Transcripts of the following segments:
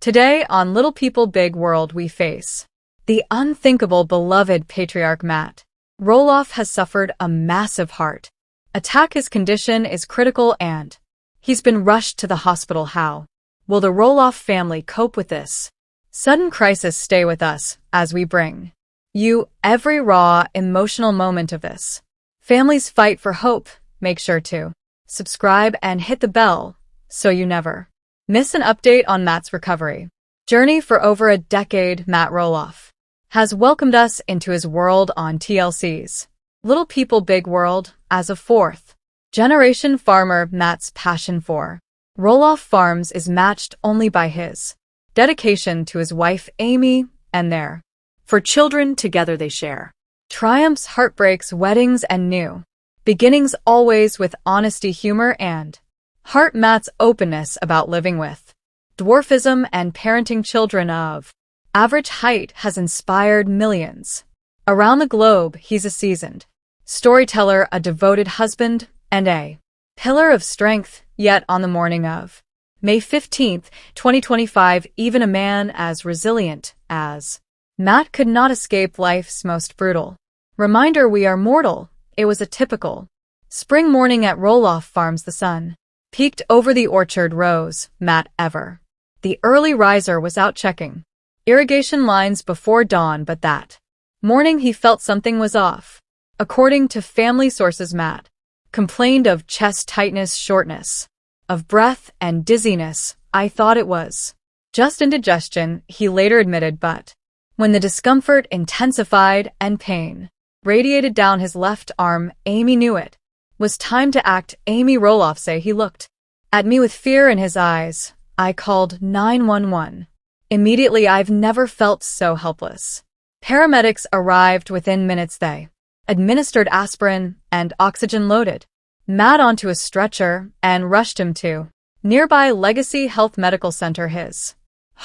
Today on Little People Big World we face the unthinkable beloved patriarch Matt. Roloff has suffered a massive heart attack. His condition is critical and he's been rushed to the hospital. How will the Roloff family cope with this sudden crisis? Stay with us as we bring you every raw, emotional moment of this family's fight for hope. Make sure to subscribe and hit the bell so you never miss an update on Matt's recovery journey. For over a decade, Matt Roloff has welcomed us into his world on TLC's Little People Big World. As a fourth-generation farmer, Matt's passion for Roloff Farms is matched only by his dedication to his wife Amy and their four children. Together they share triumphs, heartbreaks, weddings, and new beginnings, always with honesty, humor, and heart. Matt's openness about living with dwarfism and parenting children of average height has inspired millions around the globe. He's a seasoned storyteller, a devoted husband, and a pillar of strength. Yet on the morning of May 15th, 2025, even a man as resilient as Matt could not escape life's most brutal reminder: we are mortal. It was a typical spring morning at Roloff Farms. The sun peeked over the orchard rows. Matt, ever the early riser, was out checking irrigation lines before dawn, but that morning he felt something was off. According to family sources, Matt complained of chest tightness, shortness of breath, and dizziness. "I thought it was just indigestion," he later admitted, but when the discomfort intensified and pain radiated down his left arm, Amy knew it was time to act. Amy Roloff say, "He looked at me with fear in his eyes. I called 911. Immediately. I've never felt so helpless. Paramedics arrived within minutes. They administered aspirin and oxygen, loaded Matt onto a stretcher, and rushed him to nearby Legacy Health Medical Center. His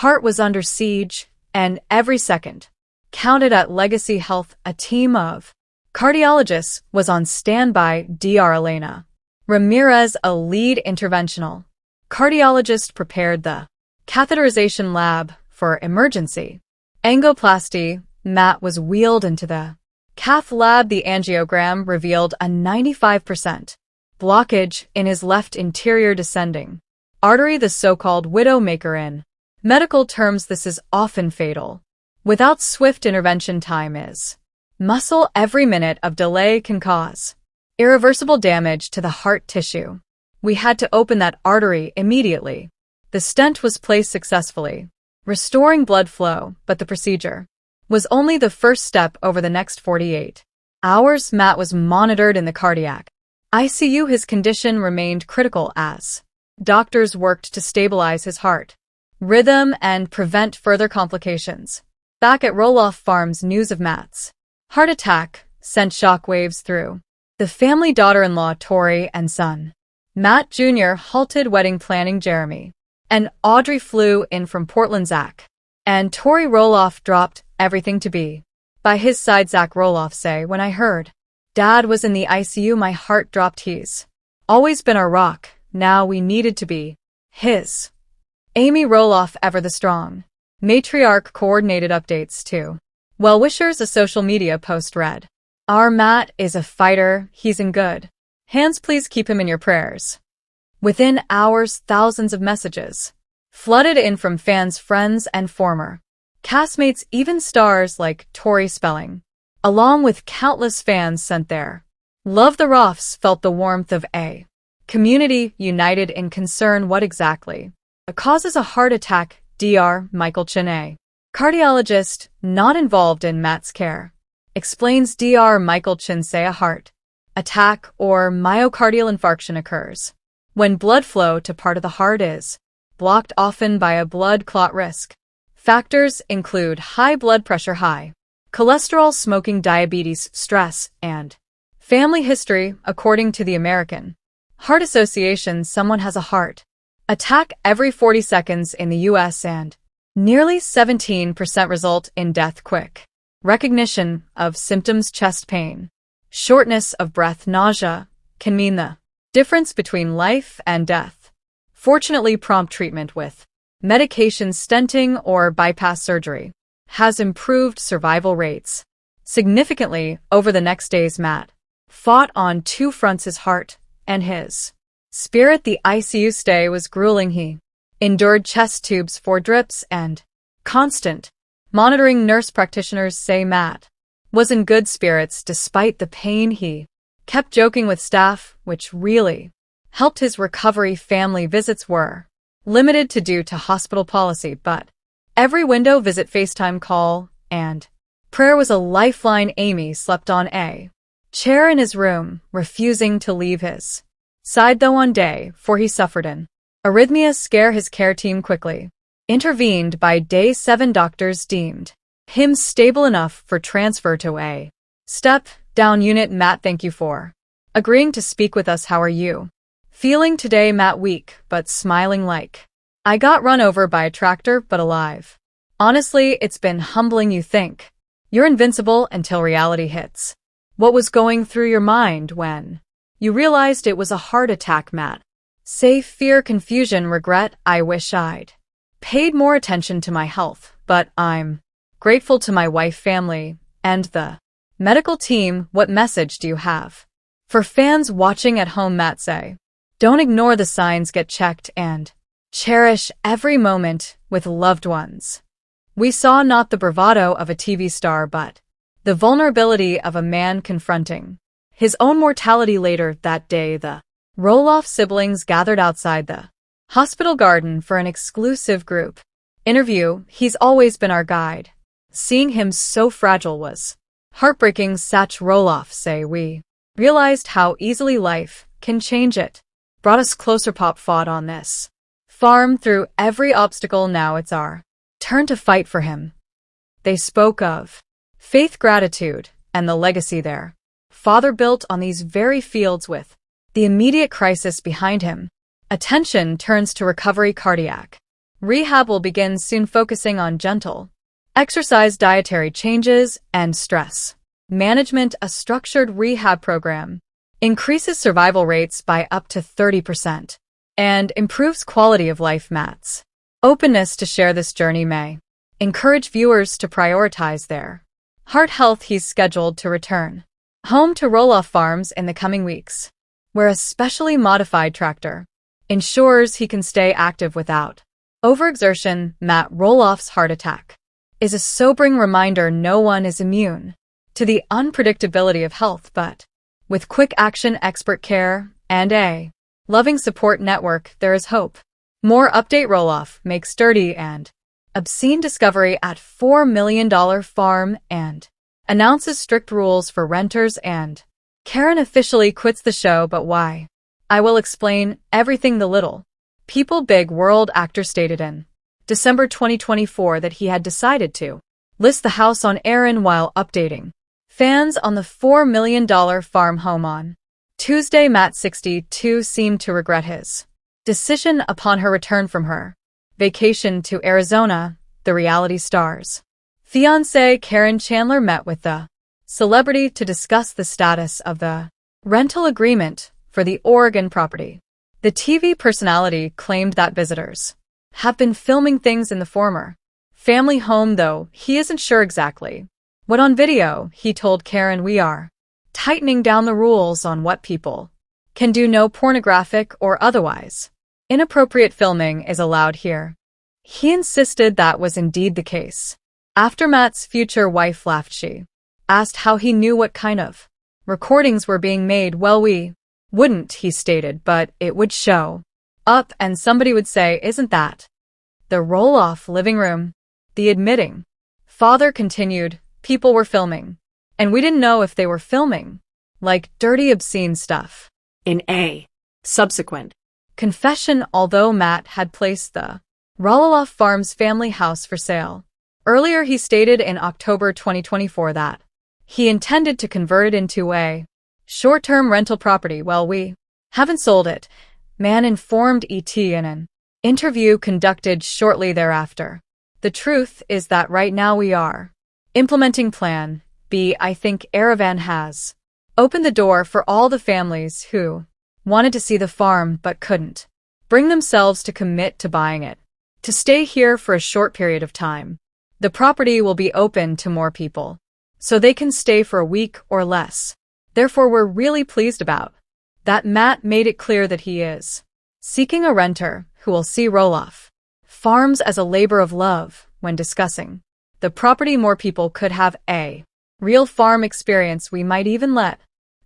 heart was under siege, and every second counted at Legacy Health. A team of cardiologists was on standby. Dr. Elena Ramirez, a lead interventional cardiologist, prepared the catheterization lab for emergency angioplasty. Matt was wheeled into the cath lab. The angiogram revealed a 95% blockage in his left interior descending artery, the so-called widowmaker. In medical terms, this is often fatal. Without swift intervention, time is muscle. Every minute of delay can cause irreversible damage to the heart tissue. We had to open that artery immediately. The stent was placed successfully, restoring blood flow, but the procedure was only the first step. Over the next 48 hours, Matt was monitored in the cardiac ICU. His condition remained critical as doctors worked to stabilize his heart rhythm and prevent further complications. Back at Roloff Farms, news of Matt's heart attack sent shockwaves through the family. Daughter-in-law Tori and son Matt Jr. halted wedding planning. Jeremy and Audrey flew in from Portland. Zach and Tori Roloff dropped everything to be by his side. Zach Roloff say, "When I heard Dad was in the ICU, my heart dropped. He's always been our rock. Now we needed to be his." Amy Roloff, ever the strong matriarch, coordinated updates to well-wishers. A social media post read, "Our Matt is a fighter. He's in good hands. Please keep him in your prayers." Within hours, thousands of messages flooded in from fans, friends, and former castmates. Even stars like Tori Spelling, along with countless fans, sent their love. The Roffs felt the warmth of a community united in concern. What exactly causes a heart attack? Dr. Michael Chin, a cardiologist not involved in Matt's care, explains. Dr. Michael Chin say a heart attack or myocardial infarction occurs when blood flow to part of the heart is blocked, often by a blood clot. Risk factors include high blood pressure, high cholesterol, smoking, diabetes, stress, and family history. According to the American Heart Association, someone has a heart attack every 40 seconds in the U.S., and nearly 17% result in death. Quick recognition of symptoms: chest pain, shortness of breath, nausea, can mean the difference between life and death. Fortunately, prompt treatment with medication stenting or bypass surgery, has improved survival rates significantly over the next days. Matt fought on two fronts: his heart and his spirit. The ICU stay was grueling. He endured chest tubes, 4 drips, and constant monitoring. Nurse practitioners say Matt was in good spirits despite the pain. He kept joking with staff, which really helped his recovery. Family visits were limited due to hospital policy, but every window visit, FaceTime call, and prayer was a lifeline. Amy slept on a chair in his room, refusing to leave his side, though on day 4 he suffered an arrhythmia scare. His care team quickly intervened. By day 7, doctors deemed him stable enough for transfer to a step-down unit. Matt, thank you for agreeing to speak with us. How are you feeling today? Matt, weak, but smiling like I got run over by a tractor, but alive. Honestly, it's been humbling. You think you're invincible until reality hits. What was going through your mind when you realized it was a heart attack? Matt, say fear, confusion, regret. I wish I'd paid more attention to my health, but I'm grateful to my wife, family, and the medical team. What message do you have for fans watching at home? Matt, say, don't ignore the signs, get checked, and cherish every moment with loved ones. We saw not the bravado of a TV star, but the vulnerability of a man confronting his own mortality. Later that day, the Roloff siblings gathered outside the hospital garden for an exclusive group interview. He's always been our guide. Seeing him so fragile was heartbreaking. Sach Roloff say, we realized how easily life can change. It brought us closer. Pop fought on this farm through every obstacle. Now it's our turn to fight for him. They spoke of faith, gratitude, and the legacy their father built on these very fields. With the immediate crisis behind him, attention turns to recovery. Cardiac rehab will begin soon, focusing on gentle exercise, dietary changes, and stress management. A structured rehab program increases survival rates by up to 30% and improves quality of life. Matt's openness to share this journey may encourage viewers to prioritize their heart health. He's scheduled to return home to Roloff Farms in the coming weeks, where a specially modified tractor ensures he can stay active without overexertion. Matt Roloff's heart attack is a sobering reminder no one is immune to the unpredictability of health, but with quick action, expert care, and a loving support network, there is hope. More update: Roloff makes dirty and obscene discovery at $4 million farm and announces strict rules for renters, and Caryn officially quits the show. But why? I will explain everything. The little people big world actor stated in December 2024 that he had decided to list the house on Caryn while updating fans on the $4 million farm home on Tuesday. Matt, 62, seemed to regret his decision upon her return from her vacation to Arizona. The reality star's fiancée, Caryn Chandler, met with the celebrity to discuss the status of the rental agreement for the Oregon property. The TV personality claimed that visitors have been filming things in the former family home, though he isn't sure exactly what on video. He told Caryn, we are tightening down the rules on what people can do. No pornographic or otherwise inappropriate filming is allowed here. He insisted that was indeed the case. After Matt's future wife laughed, she asked how he knew what kind of recordings were being made. Well, we wouldn't, he stated, but it would show up and somebody would say, isn't that the Roloff living room? The admitting father continued, people were filming, and we didn't know if they were filming like dirty, obscene stuff. In a subsequent confession, although Matt had placed the Roloff Farms family house for sale earlier, he stated in October 2024 that he intended to convert it into a short-term rental property. Well, we haven't sold it, Mann informed ET in an interview conducted shortly thereafter. The truth is that right now we are implementing Plan B. I think Aravan has opened the door for all the families who wanted to see the farm but couldn't bring themselves to commit to buying it. to stay here for a short period of time. The property will be open to more people, so they can stay for a week or less. Therefore, we're really pleased about that. Matt made it clear that he is seeking a renter who will see Roloff Farms as a labor of love when discussing the property. More people could have a real farm experience. We might even let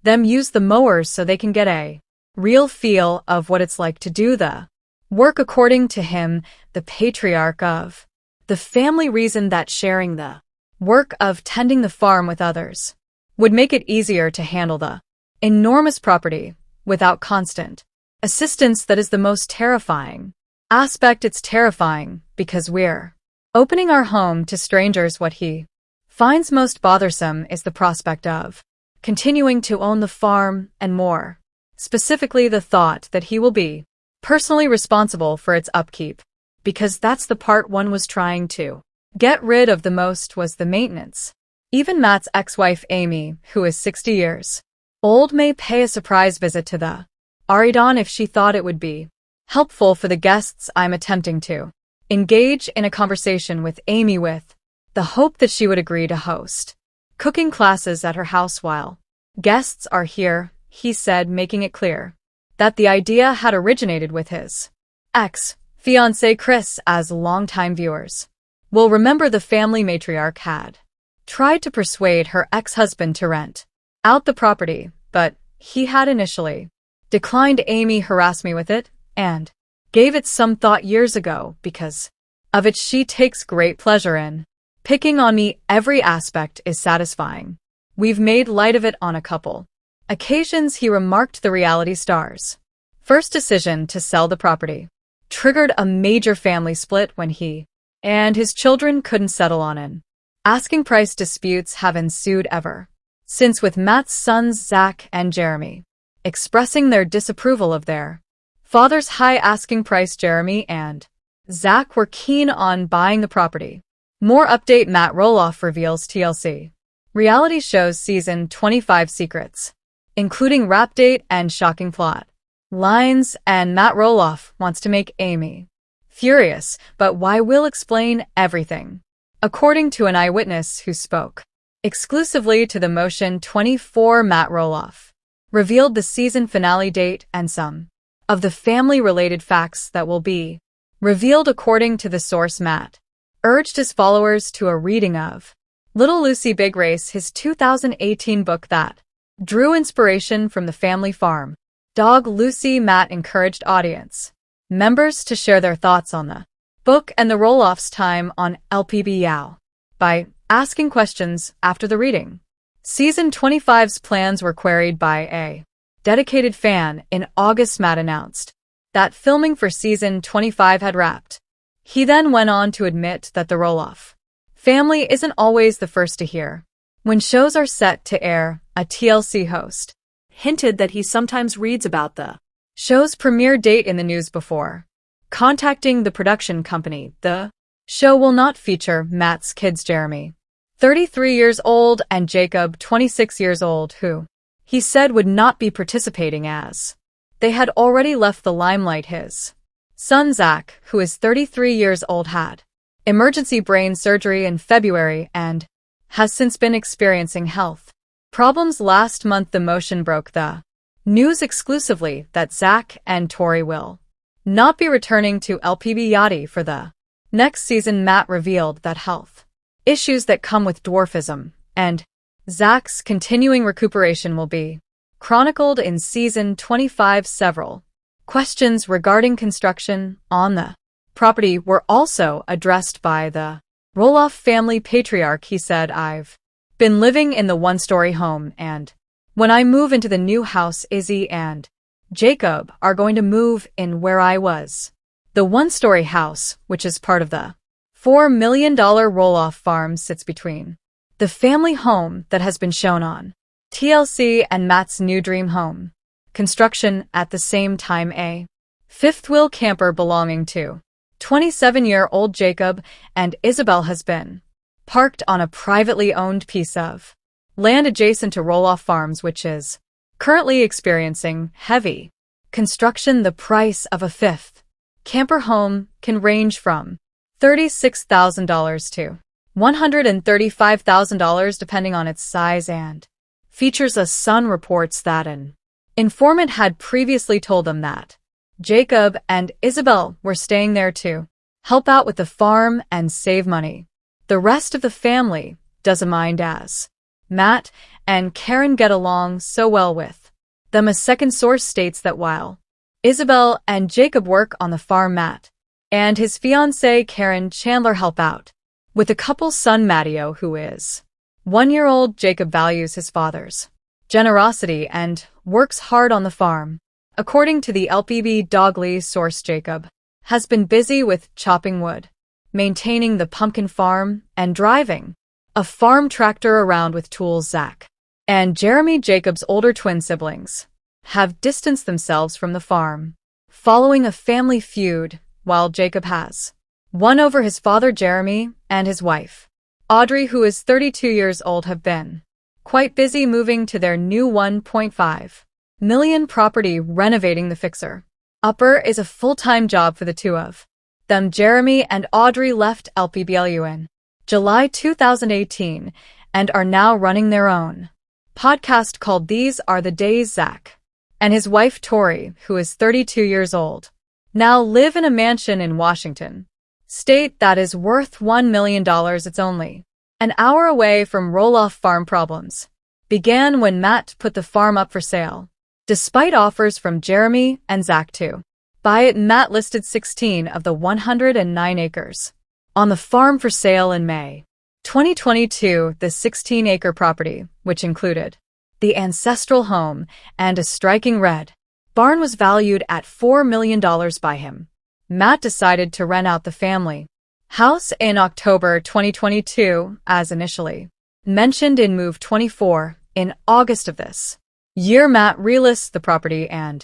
them use the mowers so they can get a real feel of what it's like to do the work. According to him, the patriarch of the family reasoned that sharing the work of tending the farm with others would make it easier to handle the enormous property without constant assistance. That is the most terrifying aspect. It's terrifying because we're opening our home to strangers. What he finds most bothersome is the prospect of continuing to own the farm, and more specifically the thought that he will be personally responsible for its upkeep, because that's the part one was trying to get rid of the most, was the maintenance. Even Matt's ex-wife Amy, who is 60 years old, may pay a surprise visit to the Aridon if she thought it would be helpful for the guests. I'm attempting to engage in a conversation with Amy with the hope that she would agree to host cooking classes at her house while guests are here, he said, making it clear that the idea had originated with his ex-fiancé Chris. As longtime viewers will remember, the family matriarch had tried to persuade her ex-husband to rent out the property, but he had initially declined. Amy harassed me with it and gave it some thought years ago. Because of it, she takes great pleasure in picking on me. Every aspect is satisfying. We've made light of it on a couple occasions, he remarked. The reality star's first decision to sell the property triggered a major family split when he and his children couldn't settle on an asking price. Disputes have ensued ever since, with Matt's sons Zach and Jeremy expressing their disapproval of their father's high asking price. Jeremy and Zach were keen on buying the property. More update: Matt Roloff reveals TLC reality shows season 25 secrets, including rap date and shocking plot lines. And Matt Roloff wants to make Amy furious, but why? We'll explain everything. According to an eyewitness who spoke exclusively to the Motion 24, Matt Roloff revealed the season finale date and some of the family-related facts that will be revealed. According to the source, Matt urged his followers to a reading of Little Lucy Big Race, his 2018 book that drew inspiration from the family farm dog Lucy. Matt encouraged audience members to share their thoughts on the book and the Roloff's time on LPB Yow by asking questions after the reading. Season 25's plans were queried by a dedicated fan in August. Matt announced that filming for season 25 had wrapped. He then went on to admit that the Roloff family isn't always the first to hear when shows are set to air. A TLC host hinted that he sometimes reads about the show's premiere date in the news before contacting the production company. The show will not feature Matt's kids, Jeremy, 33 years old, and Jacob, 26 years old, who he said would not be participating as they had already left the limelight. His son Zach, who is 33 years old, had emergency brain surgery in February and has since been experiencing health problems. Last month, the Motion broke the news exclusively that Zach and Tori will not be returning to LPB Yachty for the next season. Matt revealed that health issues that come with dwarfism and Zach's continuing recuperation will be chronicled in season 25. Several questions regarding construction on the property were also addressed by the Roloff family patriarch. He said, "I've been living in the one-story home, and when I move into the new house, Izzy and Jacob are going to move in where I was. The one-story house, which is part of the $4 million Roloff farm, sits between the family home that has been shown on TLC and Matt's new dream home construction. At the same time, a fifth-wheel camper belonging to 27-year-old Jacob and Isabel has been parked on a privately owned piece of land adjacent to Roloff Farms, which is currently experiencing heavy construction. The price of a fifth camper home can range from $36,000 to $135,000 depending on its size and features. A Sun reports that an informant had previously told them that Jacob and Isabel were staying there to help out with the farm and save money. The rest of the family doesn't mind as Matt and Caryn get along so well with them. A second source states that while Isabel and Jacob work on the farm, Matt and his fiancée Caryn Chandler help out with the couple's son Matteo, who is 1-year-old. Jacob values his father's generosity and works hard on the farm. According to the LPB Dogly source, Jacob has been busy with chopping wood, maintaining the pumpkin farm, and driving a farm tractor around with tools. Zach and Jeremy, Jacob's older twin siblings, have distanced themselves from the farm, following a family feud, while Jacob has won over his father. Jeremy and his wife, Audrey, who is 32 years old, have been quite busy moving to their new $1.5 million property. Renovating the fixer-upper is a full-time job for the two of them. Jeremy and Audrey left LPBLU in July 2018 and are now running their own podcast called These Are the Days. Zach and his wife Tori, who is 32 years old, now live in a mansion in Washington State that is worth $1 million. It's only an hour away from Roloff. Farm problems began when Matt put the farm up for sale. Despite offers from Jeremy and Zach to buy it, Matt listed 16 of the 109 acres on the farm for sale in May 2022. The 16-acre property, which included the ancestral home and a striking red barn, was valued at $4 million by him. Matt decided to rent out the family house in October 2022, as initially mentioned in Move 24. In August of this year, Matt relists the property and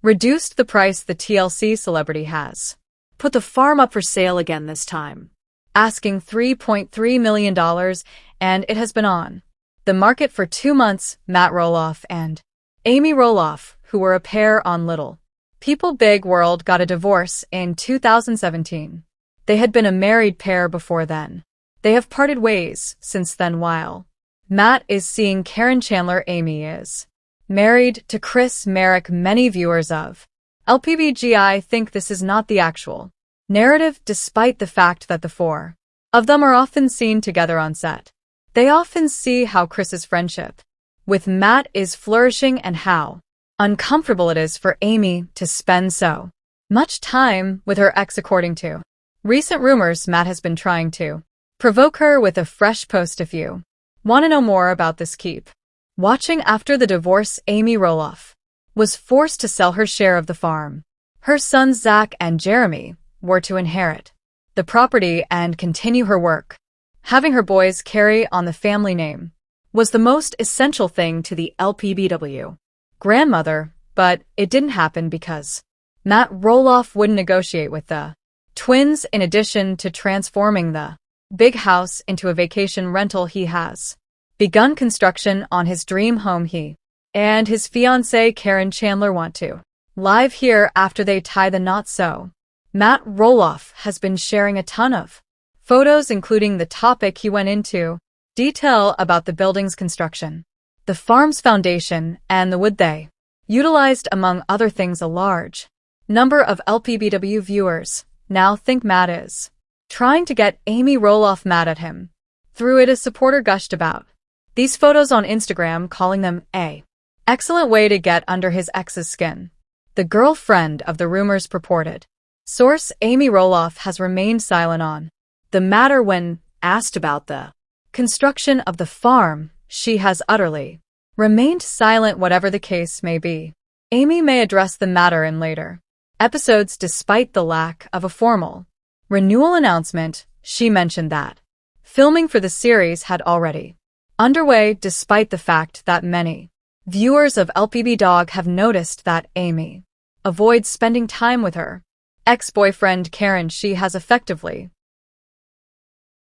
reduced the price. The TLC celebrity has put the farm up for sale again, this time asking $3.3 million, and it has been on the market for 2 months. Matt Roloff and Amy Roloff, who were a pair on Little People Big World, got a divorce in 2017. They had been a married pair before then. They have parted ways since then. While Matt is seeing Caryn Chandler, Amy is married to Chris Merrick. Many viewers of LPBGI think this is not the actual narrative, despite the fact that the four of them are often seen together on set. They often see how Chris's friendship with Matt is flourishing and how uncomfortable it is for Amy to spend so much time with her ex. According to recent rumors, Matt has been trying to provoke her with a fresh post. If you want to know more about this, keep watching. After the divorce, Amy Roloff was forced to sell her share of the farm. Her sons Zach and Jeremy were to inherit the property and continue her work. Having her boys carry on the family name was the most essential thing to the LPBW grandmother, but it didn't happen because Matt Roloff wouldn't negotiate with the twins. In addition to transforming the big house into a vacation rental, he has begun construction on his dream home. He and his fiancée Caryn Chandler want to live here after they tie the knot. So Matt Roloff has been sharing a ton of photos, including the topic he went into detail about the building's construction, the farm's foundation, and the wood they utilized, among other things. A large number of LPBW viewers now think Matt is trying to get Amy Roloff mad at him. Through it, a supporter gushed about these photos on Instagram, calling them a excellent way to get under his ex's skin. The girlfriend of the rumors purported source, Amy Roloff, has remained silent on the matter. When asked about the construction of the farm, she has utterly remained silent. Whatever the case may be, Amy may address the matter in later episodes. Despite the lack of a formal renewal announcement, she mentioned that filming for the series had already underway, despite the fact that many viewers of LPB Dog have noticed that Amy avoids spending time with her ex-boyfriend Caryn. She has effectively